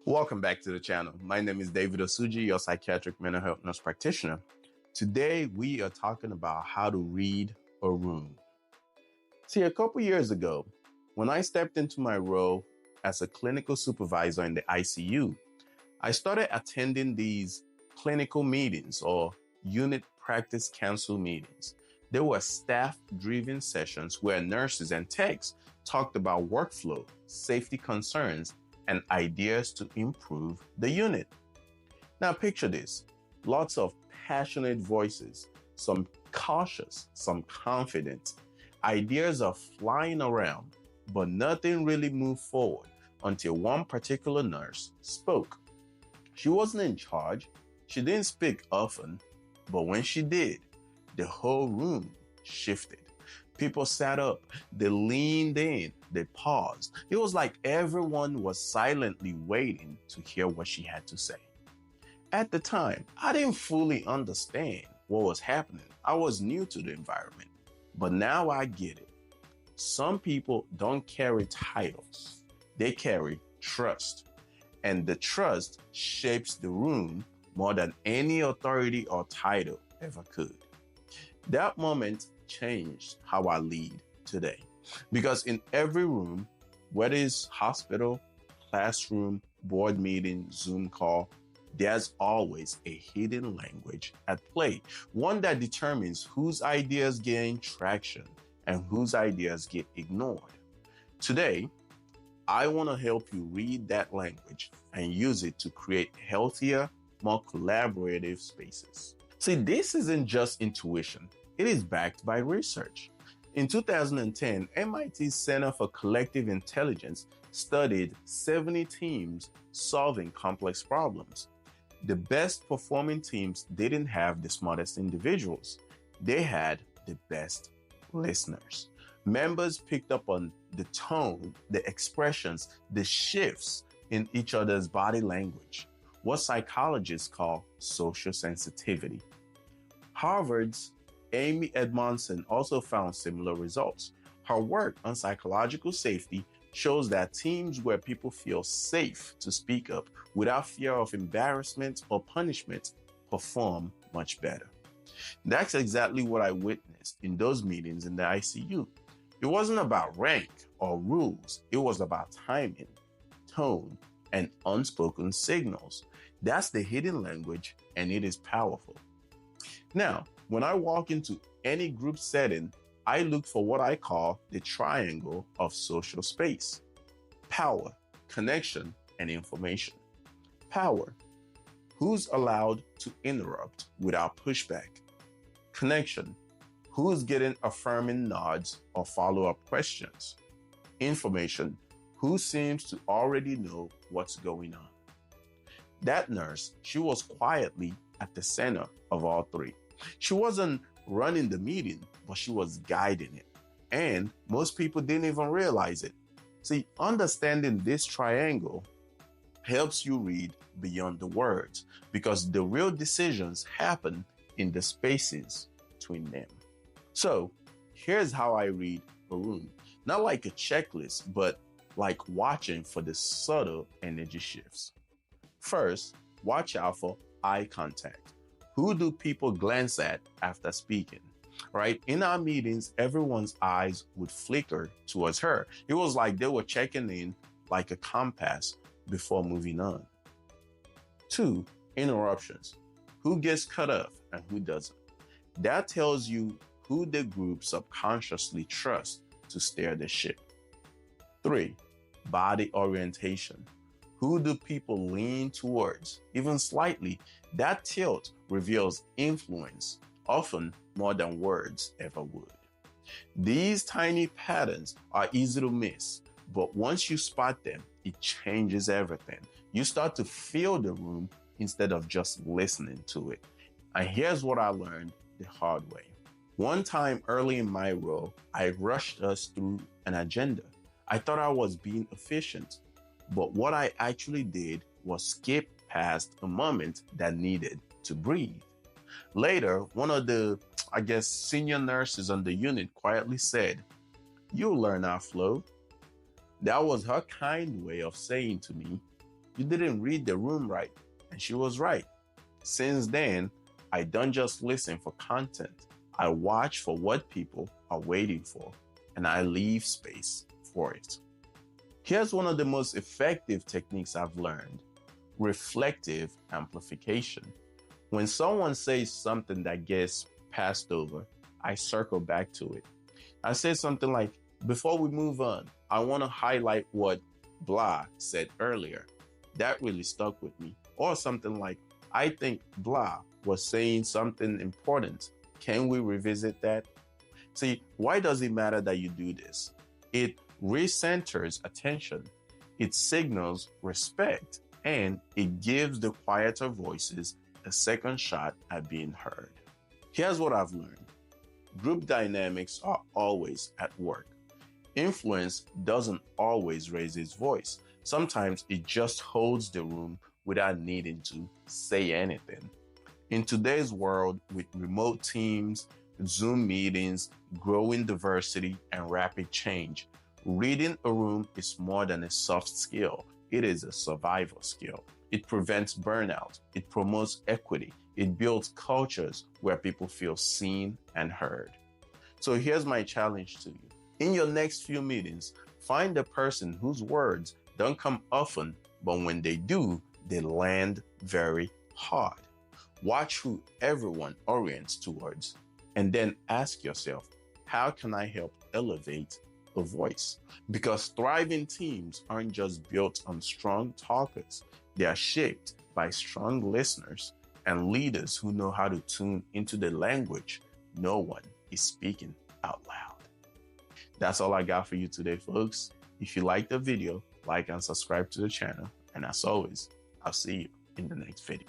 Welcome back to the channel. My name is David Osuji, your psychiatric mental health nurse practitioner. Today, we are talking about how to read a room. See, a couple years ago, when I stepped into my role as a clinical supervisor in the ICU, I started attending these clinical meetings or unit practice council meetings. They were staff-driven sessions where nurses and techs talked about workflow, safety concerns, and ideas to improve the unit. Now picture this, lots of passionate voices, some cautious, some confident. Ideas are flying around, but nothing really moved forward until one particular nurse spoke. She wasn't in charge, she didn't speak often, but when she did, the whole room shifted. People sat up, they leaned in, they paused. It was like everyone was silently waiting to hear what she had to say. At the time, I didn't fully understand what was happening. I was new to the environment, but now I get it. Some people don't carry titles, they carry trust. And the trust shapes the room more than any authority or title ever could. That moment changed how I lead today. Because in every room, whether it's hospital, classroom, board meeting, Zoom call, there's always a hidden language at play, one that determines whose ideas gain traction and whose ideas get ignored. Today, I want to help you read that language and use it to create healthier, more collaborative spaces. See, this isn't just intuition. It is backed by research. In 2010, MIT's Center for Collective Intelligence studied 70 teams solving complex problems. The best performing teams didn't have the smartest individuals. They had the best listeners. Members picked up on the tone, the expressions, the shifts in each other's body language, what psychologists call social sensitivity. Harvard's Amy Edmondson also found similar results. Her work on psychological safety shows that teams where people feel safe to speak up without fear of embarrassment or punishment perform much better. That's exactly what I witnessed in those meetings in the ICU. It wasn't about rank or rules. It was about timing, tone, and unspoken signals. That's the hidden language, and it is powerful. Now, when I walk into any group setting, I look for what I call the triangle of social space: power, connection, and information. Power: who's allowed to interrupt without pushback? Connection: who's getting affirming nods or follow-up questions? Information: who seems to already know what's going on? That nurse, she was quietly at the center of all three. She wasn't running the meeting, but she was guiding it. And most people didn't even realize it. See, understanding this triangle helps you read beyond the words, because the real decisions happen in the spaces between them. So here's how I read a room. Not like a checklist, but like watching for the subtle energy shifts. First, watch out for eye contact. Who do people glance at after speaking? Right? In our meetings, everyone's eyes would flicker towards her. It was like they were checking in like a compass before moving on. 2, interruptions. Who gets cut off and who doesn't? That tells you who the group subconsciously trusts to steer the ship. 3, body orientation. Who do people lean towards? Even slightly, that tilt reveals influence, often more than words ever would. These tiny patterns are easy to miss, but once you spot them, it changes everything. You start to feel the room instead of just listening to it. And here's what I learned the hard way. One time early in my role, I rushed us through an agenda. I thought I was being efficient, but what I actually did was skip past a moment that needed to breathe. Later, one of the, senior nurses on the unit quietly said, "You'll learn our flow." That was her kind way of saying to me, you didn't read the room right. And she was right. Since then, I don't just listen for content. I watch for what people are waiting for, and I leave space for it. Here's one of the most effective techniques I've learned: reflective amplification. When someone says something that gets passed over, I circle back to it. I say something like, before we move on, I want to highlight what blah said earlier. That really stuck with me. Or something like, I think blah was saying something important. Can we revisit that? See, why does it matter that you do this? It recenters attention, it signals respect, and it gives the quieter voices a second shot at being heard. Here's what I've learned. Group dynamics are always at work. Influence doesn't always raise its voice. Sometimes it just holds the room without needing to say anything. In today's world, with remote teams, Zoom meetings, growing diversity, and rapid change, reading a room is more than a soft skill. It is a survival skill. It prevents burnout. It promotes equity. It builds cultures where people feel seen and heard. So here's my challenge to you. In your next few meetings, find a person whose words don't come often, but when they do, they land very hard. Watch who everyone orients towards, and then ask yourself, how can I help elevate a voice? Because thriving teams aren't just built on strong talkers. They are shaped by strong listeners and leaders who know how to tune into the language no one is speaking out loud. That's all I got for you today, folks. If you liked the video, like and subscribe to the channel. And as always, I'll see you in the next video.